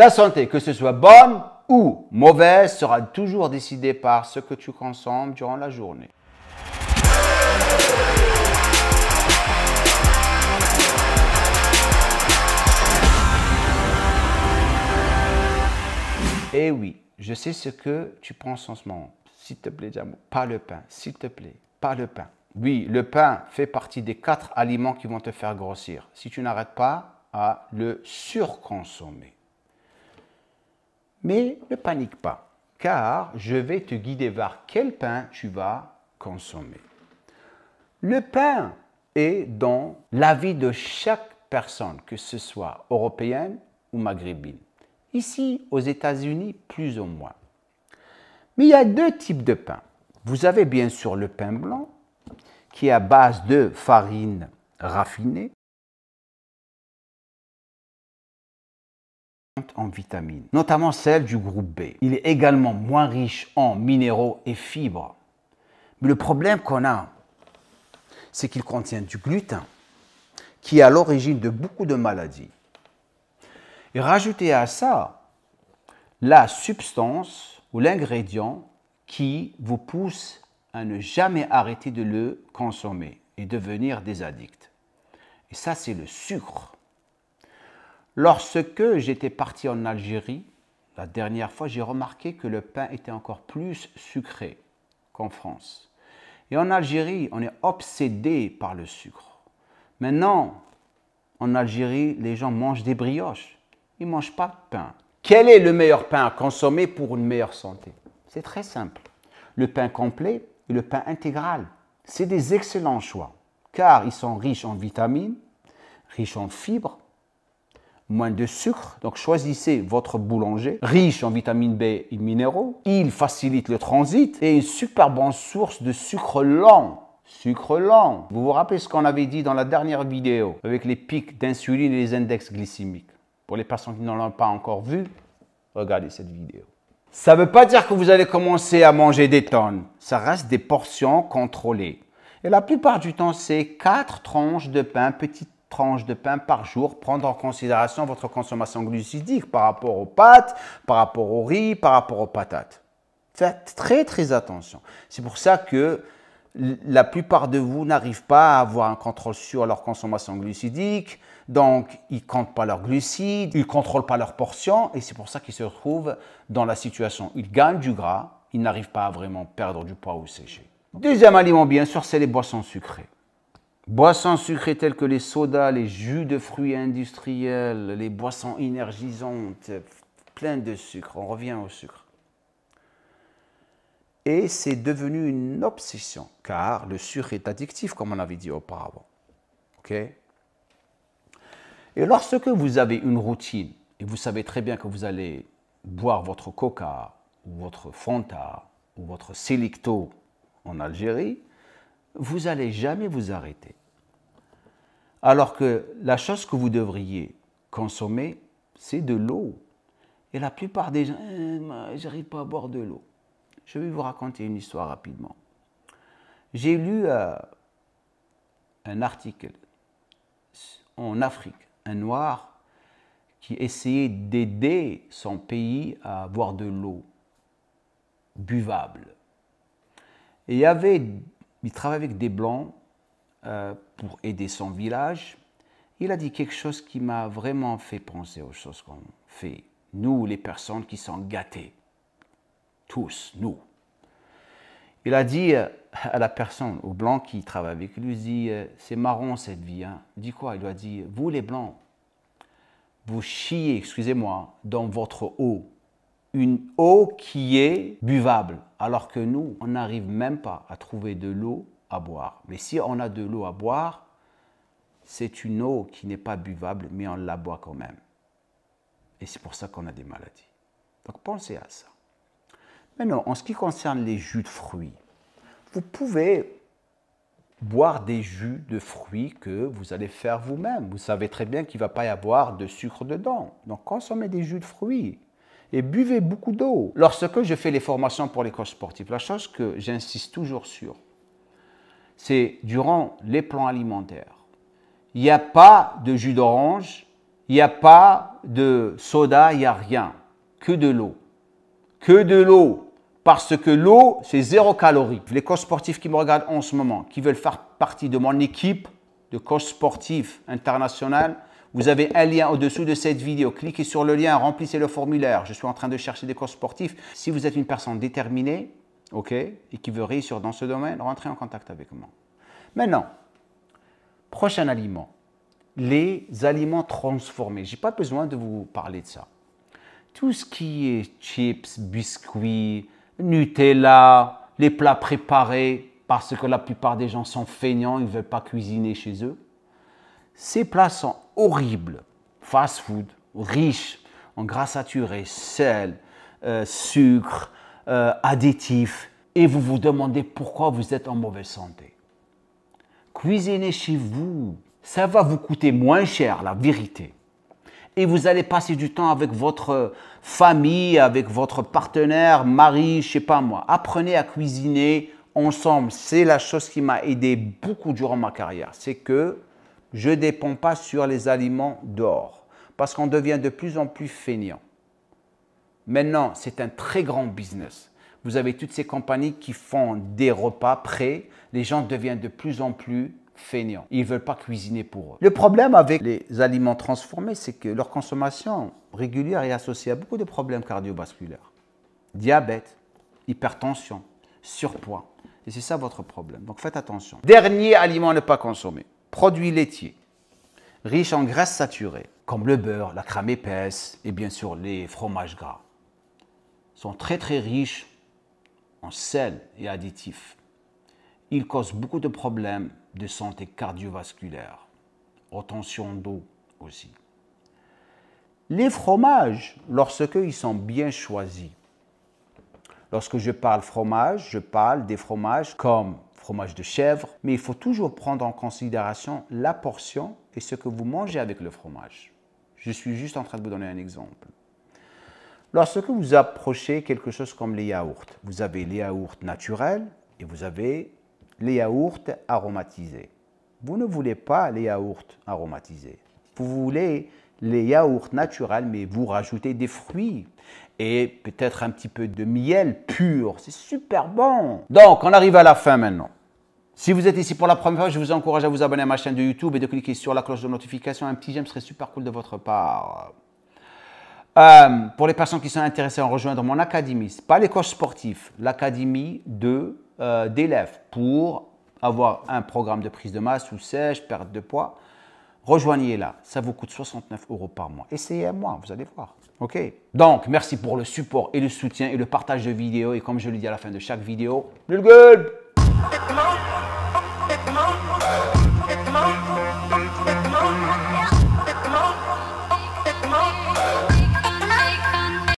Ta santé, que ce soit bonne ou mauvaise, sera toujours décidée par ce que tu consommes durant la journée. Eh oui, je sais ce que tu penses en ce moment. S'il te plaît, Jamo, pas le pain. S'il te plaît, pas le pain. Oui, le pain fait partie des 4 aliments qui vont te faire grossir. Si tu n'arrêtes pas à le surconsommer. Mais ne panique pas, car je vais te guider vers quel pain tu vas consommer. Le pain est dans la vie de chaque personne, que ce soit européenne ou maghrébine. Ici, aux États-Unis, plus ou moins. Mais il y a 2 types de pain. Vous avez bien sûr le pain blanc, qui est à base de farine raffinée, en vitamines, notamment celle du groupe B. Il est également moins riche en minéraux et fibres. Mais le problème qu'on a, c'est qu'il contient du gluten, qui est à l'origine de beaucoup de maladies. Et rajoutez à ça la substance ou l'ingrédient qui vous pousse à ne jamais arrêter de le consommer et devenir des addicts. Et ça, c'est le sucre. Lorsque j'étais parti en Algérie, la dernière fois, j'ai remarqué que le pain était encore plus sucré qu'en France. Et en Algérie, on est obsédé par le sucre. Maintenant, en Algérie, les gens mangent des brioches. Ils ne mangent pas de pain. Quel est le meilleur pain à consommer pour une meilleure santé? C'est très simple. Le pain complet et le pain intégral. C'est des excellents choix, car ils sont riches en vitamines, riches en fibres, moins de sucre. Donc choisissez votre boulanger, riche en vitamine B et minéraux. Il facilite le transit et une super bonne source de sucre lent. Sucre lent. Vous vous rappelez ce qu'on avait dit dans la dernière vidéo avec les pics d'insuline et les index glycémiques. Pour les personnes qui ne l'ont pas encore vu, regardez cette vidéo. Ça ne veut pas dire que vous allez commencer à manger des tonnes. Ça reste des portions contrôlées. Et la plupart du temps, c'est 4 tranches de pain, petites tranches de pain par jour. Prendre en considération votre consommation glucidique par rapport aux pâtes, par rapport au riz, par rapport aux patates. Faites très très attention. C'est pour ça que la plupart de vous n'arrivent pas à avoir un contrôle sur leur consommation glucidique. Donc, ils ne comptent pas leurs glucides, ils ne contrôlent pas leurs portions et c'est pour ça qu'ils se retrouvent dans la situation. Ils gagnent du gras, ils n'arrivent pas à vraiment perdre du poids ou sécher. Deuxième aliment, bien sûr, c'est les boissons sucrées. Boissons sucrées telles que les sodas, les jus de fruits industriels, les boissons énergisantes, pleines de sucre. On revient au sucre. Et c'est devenu une obsession, car le sucre est addictif, comme on avait dit auparavant. OK? Et lorsque vous avez une routine, et vous savez très bien que vous allez boire votre Coca, ou votre Fanta, ou votre Selecto en Algérie, vous n'allez jamais vous arrêter. Alors que la chose que vous devriez consommer, c'est de l'eau. Et la plupart des gens, j'arrive pas à boire de l'eau. Je vais vous raconter une histoire rapidement. J'ai lu un article en Afrique, un noir qui essayait d'aider son pays à avoir de l'eau buvable. Et il travaillait avec des blancs pour aider son village. Il a dit quelque chose qui m'a vraiment fait penser aux choses qu'on fait, nous les personnes qui sont gâtées. Tous, nous. Il a dit à la personne, au blanc qui travaille avec lui, il dit, c'est marrant cette vie. Hein. Il dit quoi? Il lui a dit, vous les blancs, vous chiez, excusez-moi, dans votre eau. Une eau qui est buvable. Alors que nous, on n'arrive même pas à trouver de l'eau à boire. Mais si on a de l'eau à boire, c'est une eau qui n'est pas buvable, mais on la boit quand même. Et c'est pour ça qu'on a des maladies. Donc pensez à ça. Maintenant, en ce qui concerne les jus de fruits, vous pouvez boire des jus de fruits que vous allez faire vous-même. Vous savez très bien qu'il ne va pas y avoir de sucre dedans. Donc, consommez des jus de fruits et buvez beaucoup d'eau. Lorsque je fais les formations pour les coachs sportifs, la chose que j'insiste toujours sur, c'est durant les plans alimentaires. Il n'y a pas de jus d'orange, il Il n'y a pas de soda, il n'y a rien. Que de l'eau. Que de l'eau. Parce que l'eau, c'est 0 calories. Les coachs sportifs qui me regardent en ce moment, qui veulent faire partie de mon équipe de coachs sportifs international, vous avez un lien au-dessous de cette vidéo. Cliquez sur le lien, remplissez le formulaire. Je suis en train de chercher des coachs sportifs. Si vous êtes une personne déterminée, ok, et qui veut réussir dans ce domaine, rentrez en contact avec moi. Maintenant, prochain aliment. Les aliments transformés. Je n'ai pas besoin de vous parler de ça. Tout ce qui est chips, biscuits, Nutella, les plats préparés, parce que la plupart des gens sont feignants, ils ne veulent pas cuisiner chez eux. Ces plats sont horribles. Fast food, riches en gras saturés, sel, sucre, additifs. Et vous vous demandez pourquoi vous êtes en mauvaise santé. Cuisinez chez vous. Ça va vous coûter moins cher, la vérité. Et vous allez passer du temps avec votre famille, avec votre partenaire, mari, je ne sais pas moi. Apprenez à cuisiner ensemble. C'est la chose qui m'a aidé beaucoup durant ma carrière. C'est que je ne dépends pas sur les aliments dehors. Parce qu'on devient de plus en plus feignant. Maintenant, c'est un très grand business. Vous avez toutes ces compagnies qui font des repas prêts. Les gens deviennent de plus en plus feignants. Ils ne veulent pas cuisiner pour eux. Le problème avec les aliments transformés, c'est que leur consommation régulière est associée à beaucoup de problèmes cardiovasculaires. Diabète, hypertension, surpoids. Et c'est ça votre problème. Donc faites attention. Dernier aliment à ne pas consommer. Produits laitiers, riches en graisses saturées, comme le beurre, la crème épaisse et bien sûr les fromages gras. Sont très très riches en sel et additifs. Ils causent beaucoup de problèmes de santé cardiovasculaire, retention d'eau aussi. Les fromages, lorsqu'ils sont bien choisis, lorsque je parle fromage, je parle des fromages comme fromage de chèvre, mais il faut toujours prendre en considération la portion et ce que vous mangez avec le fromage. Je suis juste en train de vous donner un exemple. Lorsque vous approchez quelque chose comme les yaourts, vous avez les yaourts naturels et vous avez les yaourts aromatisés. Vous ne voulez pas les yaourts aromatisés. Vous voulez les yaourts naturels, mais vous rajoutez des fruits et peut-être un petit peu de miel pur. C'est super bon. Donc, on arrive à la fin maintenant. Si vous êtes ici pour la première fois, je vous encourage à vous abonner à ma chaîne de YouTube et de cliquer sur la cloche de notification. Un petit j'aime serait super cool de votre part. Pour les personnes qui sont intéressées à rejoindre mon académie, pas les coachs sportifs, l'académie d'élèves pour avoir un programme de prise de masse ou sèche, perte de poids, rejoignez-la. Ça vous coûte 69 € par mois. Essayez à moi, vous allez voir. OK? Donc, merci pour le support et le soutien et le partage de vidéos. Et comme je le dis à la fin de chaque vidéo, le gueule!